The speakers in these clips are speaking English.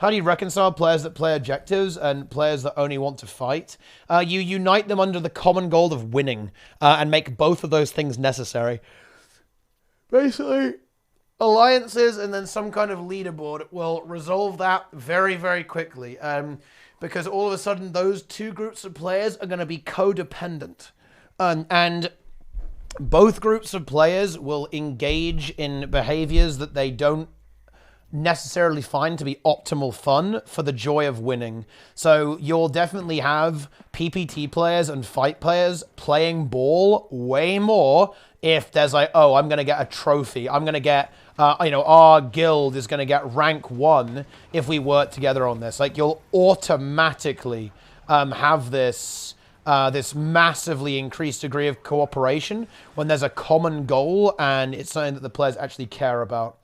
How do you reconcile players that play objectives and players that only want to fight? You unite them under the common goal of winning and make both of those things necessary. Basically, alliances and then some kind of leaderboard will resolve that very, very quickly. Because all of a sudden, those two groups of players are going to be codependent. And both groups of players will engage in behaviors that they don't necessarily find to be optimal fun for the joy of winning. So you'll definitely have PPT players and fight players playing ball way more if there's like, oh, I'm going to get a trophy. I'm going to get, our guild is going to get rank 1 if we work together on this. Like, you'll automatically have this massively increased degree of cooperation when there's a common goal and it's something that the players actually care about.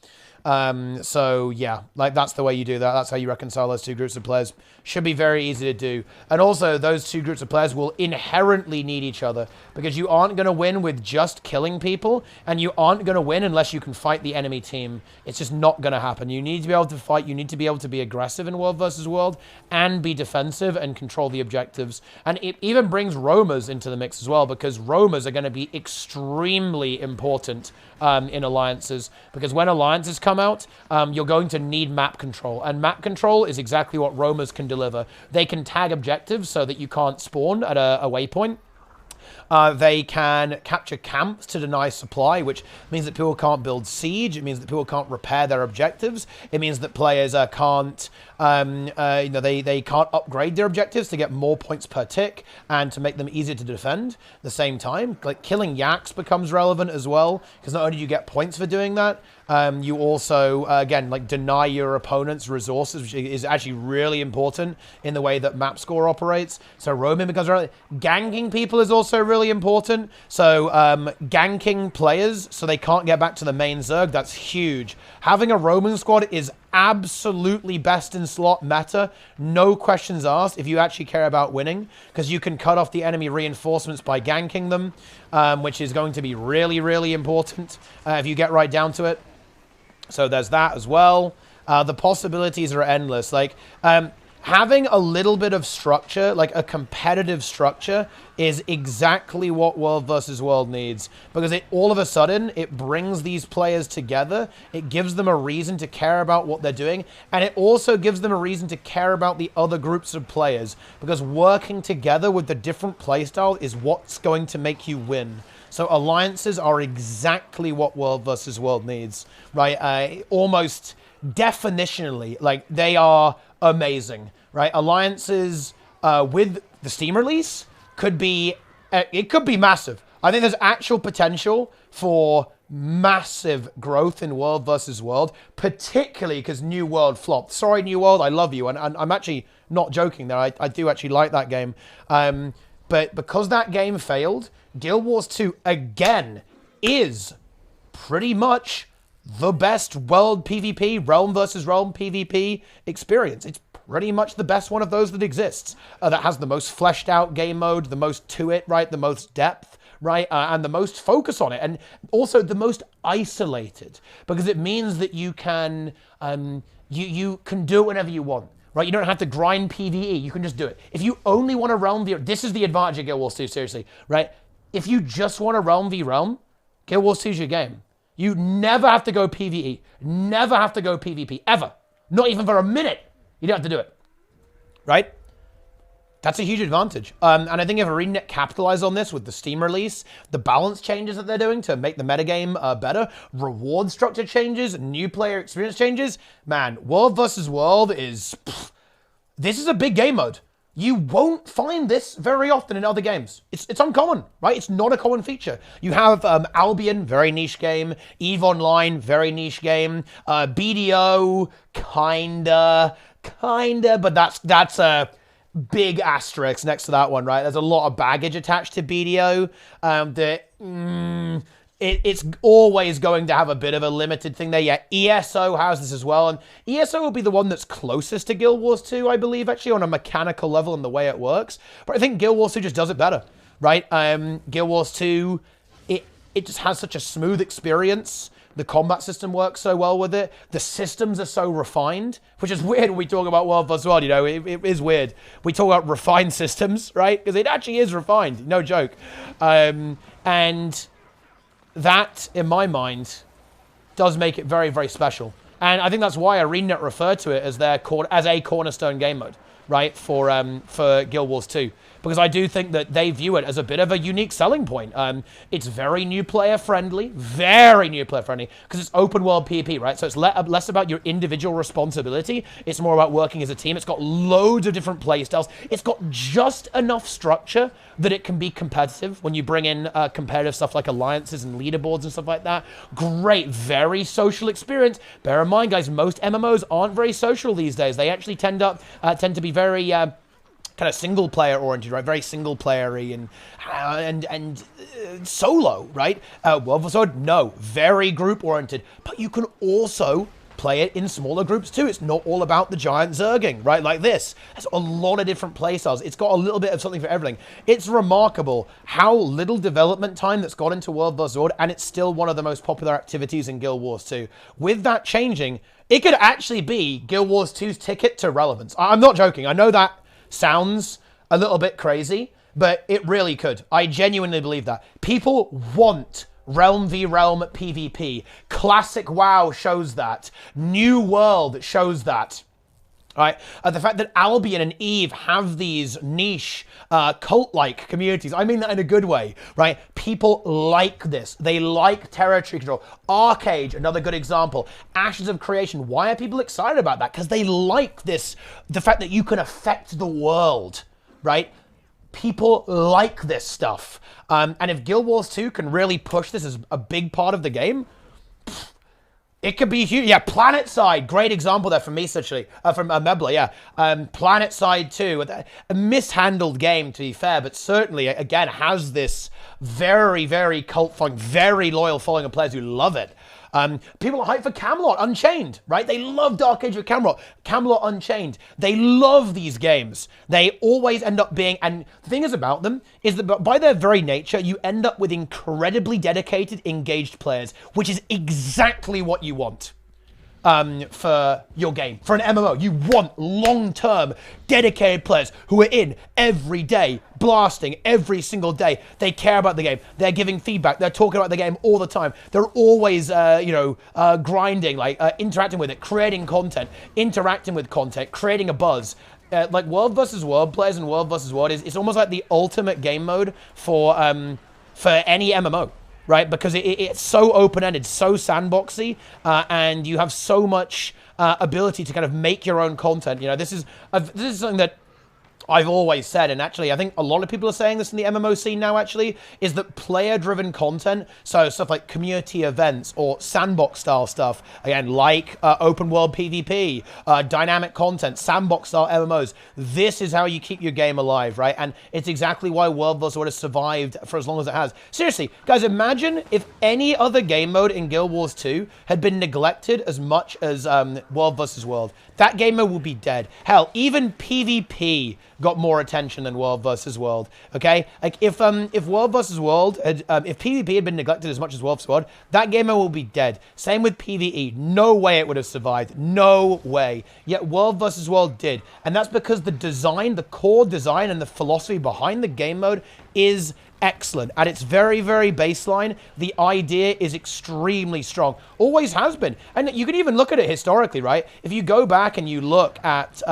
So yeah, like that's the way you do that. That's how you reconcile those two groups of players. Should be very easy to do. And also those two groups of players will inherently need each other because you aren't going to win with just killing people and you aren't going to win unless you can fight the enemy team. It's just not going to happen. You need to be able to fight. You need to be able to be aggressive in World versus World and be defensive and control the objectives. And it even brings roamers into the mix as well because roamers are going to be extremely important in alliances because when alliances come out, you're going to need map control. And map control is exactly what roamers can deliver. They can tag objectives so that you can't spawn at a waypoint. They can capture camps to deny supply, which means that people can't build siege. It means that people can't repair their objectives. It means that players can't, they can't upgrade their objectives to get more points per tick and to make them easier to defend. At the same time, like killing yaks becomes relevant as well, because not only do you get points for doing that, you also, again, like deny your opponent's resources, which is actually really important in the way that map score operates. So roaming becomes relevant. Ganking people is also really important. So ganking players so they can't get back to the main Zerg, that's huge. Having a roaming squad is absolutely best in slot meta, no questions asked if you actually care about winning, because you can cut off the enemy reinforcements by ganking them, which is going to be really, really important if you get right down to it. So there's that as well. The possibilities are endless. Like, having a little bit of structure, like a competitive structure, is exactly what World versus World needs. Because all of a sudden, it brings these players together. It gives them a reason to care about what they're doing. And it also gives them a reason to care about the other groups of players. Because working together with the different playstyle is what's going to make you win. So alliances are exactly what World versus World needs, right? Almost definitionally, like, they are amazing, right? Alliances with the Steam release could be, it could be massive. I think there's actual potential for massive growth in World versus World, particularly because New World flopped. Sorry, New World, I love you, and I'm actually not joking there. I do actually like that game. But because that game failed, Guild Wars 2, again, is pretty much the best world PvP, realm versus realm PvP experience. It's pretty much the best one of those that exists. That has the most fleshed out game mode, the most to it, right? The most depth, right? And the most focus on it. And also the most isolated, because it means that you can, you can do it whenever you want. Right, you don't have to grind PvE. You can just do it. If you only want to realm v, this is the advantage of Guild Wars 2, seriously, right? If you just want to realm v realm, Guild Wars 2 is your game. You never have to go PvE. Never have to go PvP, ever. Not even for a minute. You don't have to do it, right? That's a huge advantage. And I think if ArenaNet capitalize on this with the Steam release, the balance changes that they're doing to make the metagame better, reward structure changes, new player experience changes, man, World versus World is, this is a big game mode. You won't find this very often in other games. It's uncommon, right? It's not a common feature. You have Albion, very niche game. EVE Online, very niche game. BDO, kinda, but that's a big asterisk next to that one, right? There's a lot of baggage attached to BDO it's always going to have a bit of a limited thing there. Yeah, ESO has this as well, and ESO will be the one that's closest to Guild Wars 2, I believe, actually, on a mechanical level and the way it works. But I think Guild Wars 2 just does it better, right? Guild Wars 2, it just has such a smooth experience The combat system works so well with it. The systems are so refined, which is weird when we talk about World vs. World, you know, it is weird. We talk about refined systems, right? Because it actually is refined, no joke. And that, in my mind, does make it very, very special. And I think that's why ArenaNet referred to it as as a cornerstone game mode, right, for Guild Wars 2. Because I do think that they view it as a bit of a unique selling point. It's very new player friendly, because it's open world PvP, right? So it's less about your individual responsibility. It's more about working as a team. It's got loads of different play styles. It's got just enough structure that it can be competitive when you bring in competitive stuff like alliances and leaderboards and stuff like that. Great, very social experience. Bear in mind, guys, most MMOs aren't very social these days. They actually tend to be very kind of single player oriented, right? Very single playery and solo, right? World vs. World, no, very group oriented. But you can also play it in smaller groups too. It's not all about the giant zerging, right? Like this. There's a lot of different play styles. It's got a little bit of something for everything. It's remarkable how little development time that's got into World vs. World, and it's still one of the most popular activities in Guild Wars 2. With that changing, it could actually be Guild Wars 2's ticket to relevance. I'm not joking. I know that sounds a little bit crazy, but it really could. I genuinely believe that. People want Realm v Realm PvP. Classic WoW shows that. New World shows that. Right? The fact that Albion and Eve have these niche, cult-like communities. I mean that in a good way, right? People like this. They like territory control. Arcade, another good example. Ashes of Creation. Why are people excited about that? Because they like this, the fact that you can affect the world, right? People like this stuff. And if Guild Wars 2 can really push this as a big part of the game, it could be huge. Yeah, PlanetSide, great example there from me, actually. From Mebla, yeah. PlanetSide 2, a mishandled game, to be fair, but certainly, again, has this very, very cult following, very loyal following of players who love it. People are hyped for Camelot Unchained, right? They love Dark Age of Camelot. Camelot Unchained. They love these games. They always end up being, and the thing is about them, is that by their very nature, you end up with incredibly dedicated, engaged players, which is exactly what you want. For your game. For an MMO, you want long-term, dedicated players who are in every day, blasting every single day. They care about the game. They're giving feedback. They're talking about the game all the time. They're always, grinding, like interacting with it, creating content, interacting with content, creating a buzz. Like World vs. World players and World vs. World it's almost like the ultimate game mode for any MMO. Right, because it's so open-ended, so sandboxy, and you have so much ability to kind of make your own content. You know, this is something that I've always said, and actually I think a lot of people are saying this in the MMO scene now, actually, is that player-driven content, so stuff like community events or sandbox-style stuff, again, like open-world PvP, dynamic content, sandbox-style MMOs, this is how you keep your game alive, right? And it's exactly why World vs. World has survived for as long as it has. Seriously, guys, imagine if any other game mode in Guild Wars 2 had been neglected as much as World vs. World. That game mode would be dead. Hell, even PvP got more attention than World vs. World. Okay, like if World vs. World had, if PvP had been neglected as much as World vs. World, that game mode will be dead. Same with PvE. No way it would have survived. No way. Yet World vs. World did, and that's because the design, the core design, and the philosophy behind the game mode is excellent. At its very, very baseline, the idea is extremely strong. Always has been. And you can even look at it historically, right? If you go back and you look at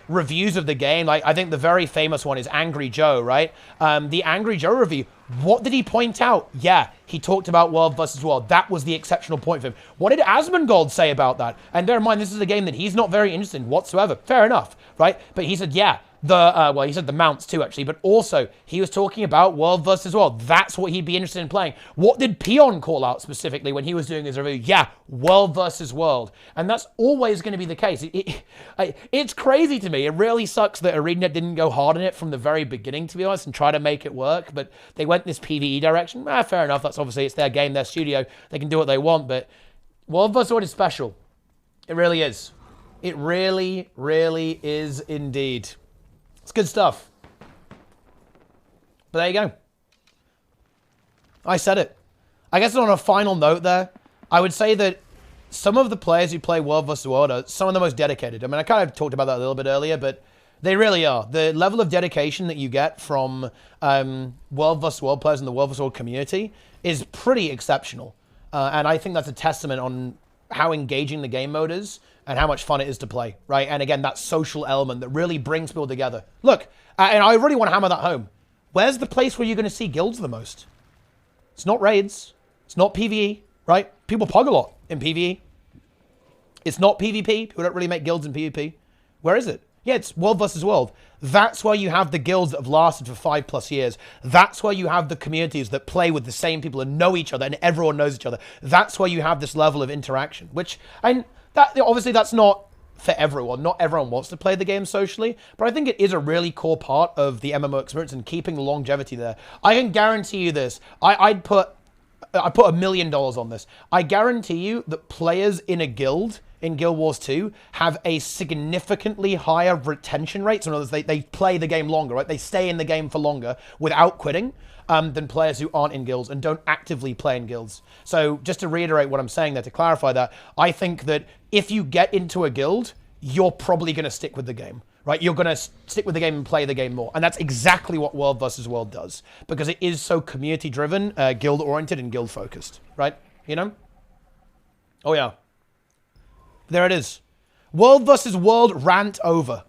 reviews of the game, like I think the very famous one is Angry Joe, right? The Angry Joe review, what did he point out? Yeah, he talked about World vs. World. That was the exceptional point for him. What did Asmongold say about that? And bear in mind, this is a game that he's not very interested in whatsoever. Fair enough, right? But he said, yeah, well, he said the mounts too, actually, but also he was talking about World vs. World. That's what he'd be interested in playing. What did Peon call out specifically when he was doing his review? Yeah, World vs. World. And that's always going to be the case. It's crazy to me. It really sucks that ArenaNet didn't go hard on it from the very beginning, to be honest, and try to make it work, but they went this PvE direction. Fair enough. That's obviously, it's their game, their studio. They can do what they want, but World vs. World is special. It really is. It really, really is indeed. It's good stuff. But there you go. I said it. I guess on a final note there, I would say that some of the players who play World vs. World are some of the most dedicated. I mean, I kind of talked about that a little bit earlier, but they really are. The level of dedication that you get from World vs. World players in the World vs. World community is pretty exceptional. And I think that's a testament on how engaging the game mode is and how much fun it is to play, right? And again, that social element that really brings people together. Look, and I really want to hammer that home. Where's the place where you're going to see guilds the most? It's not raids. It's not PvE, right? People pog a lot in PvE. It's not PvP. People don't really make guilds in PvP. Where is it? Yeah, it's World versus World. That's where you have the guilds that have lasted for 5+ years. That's where you have the communities that play with the same people and know each other and everyone knows each other. That's where you have this level of interaction, which, and that obviously that's not for everyone. Not everyone wants to play the game socially, but I think it is a really core part of the MMO experience and keeping the longevity there. I can guarantee you this. I put $1 million on this. I guarantee you that players in a guild in Guild Wars 2 have a significantly higher retention rate. So in other words, they play the game longer, right? They stay in the game for longer without quitting than players who aren't in guilds and don't actively play in guilds. So just to reiterate what I'm saying there, to clarify that, I think that if you get into a guild, you're probably going to stick with the game, right? You're going to stick with the game and play the game more. And that's exactly what World vs. World does, because it is so community-driven, guild-oriented, and guild-focused, right? You know? Oh, yeah. There it is. World vs. World rant over.